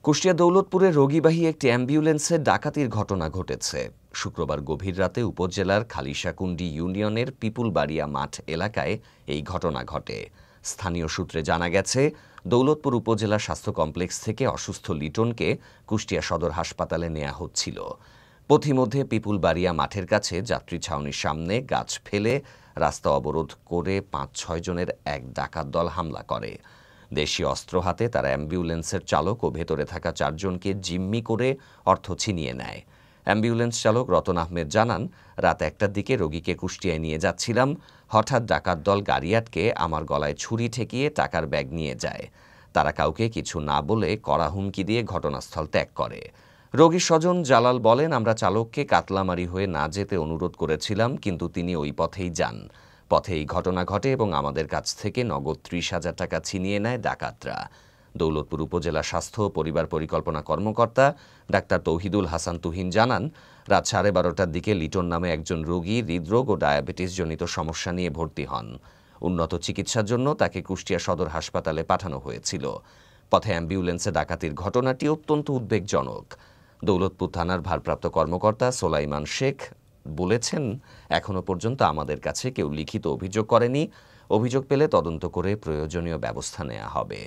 কুষ্টিয়া দৌলতপুরে রোগীবাহী একটি অ্যাম্বুলেন্সে ডাকাতির ঘটনা ঘটেছে। শুক্রবার গভীর রাতে উপজেলার খালিশাকুণ্ডি ইউনিয়নের পিপুলবাড়িয়া মাঠ এলাকায় এই ঘটনা ঘটে। স্থানীয় সূত্রে জানা গেছে, দৌলতপুর উপজেলা স্বাস্থ্য কমপ্লেক্স থেকে অসুস্থ লিটনকে কুষ্টিয়া সদর হাসপাতালে নেওয়া হচ্ছিল। পথিমধ্যে পিপুলবাড়িয়া মাঠের কাছে যাত্রী ছাউনির সামনে গাছ ফেলে রাস্তা অবরোধ করে ৫-৬ জনের এক ডাকাত দল হামলা করে। দেশীয় অস্ত্র হাতে তারা অ্যাম্বুলেন্সের চালক ও ভেতরে থাকা ৪ জনকে জিম্মি করে অর্থ ছিনিয়ে নেয়। অ্যাম্বুলেন্স চালক রতন আহমেদ জানান, রাত ১টার দিকে রোগীকে কুষ্টিয়ায় নিয়ে যাচ্ছিলাম। হঠাৎ ডাকাত দল গাড়ি আটকে আমার গলায় ছুরি ঠেকিয়ে টাকার ব্যাগ নিয়ে যায়। তারা কাউকে কিছু না বলে কড়া হুমকি দিয়ে ঘটনাস্থল ত্যাগ করে। রোগীর স্বজন জালাল বলেন, আমরা চালককে কাতলামারি হয়ে না যেতে অনুরোধ করেছিলাম, কিন্তু তিনি ওই পথেই যান। পথে এই ঘটনা ঘটে এবং আমাদের কাছ থেকে নগদ ৩০,০০০ টাকা ছিনিয়ে নেয় ডাকাতরা। দৌলতপুর উপজেলা স্বাস্থ্য ও পরিবার পরিকল্পনা কর্মকর্তা ডাক্তার তৌহিদুল হাসান তুহিন জানান, রাত 12:30টার দিকে লিটন নামে একজন রোগী হৃদরোগ ও ডায়াবেটিসজনিত সমস্যা নিয়ে ভর্তি হন। উন্নত চিকিৎসার জন্য তাকে কুষ্টিয়া সদর হাসপাতালে পাঠানো হয়েছিল। পথে অ্যাম্বুলেন্সে ডাকাতির ঘটনাটি অত্যন্ত উদ্বেগজনক। দৌলতপুর থানার ভারপ্রাপ্ত কর্মকর্তা সোলাইমান শেখ বলেছেন, এখনো পর্যন্ত আমাদের কাছে কেউ লিখিত অভিযোগ করেনি। অভিযোগ পেলে তদন্ত করে প্রয়োজনীয় ব্যবস্থা নেওয়া হবে।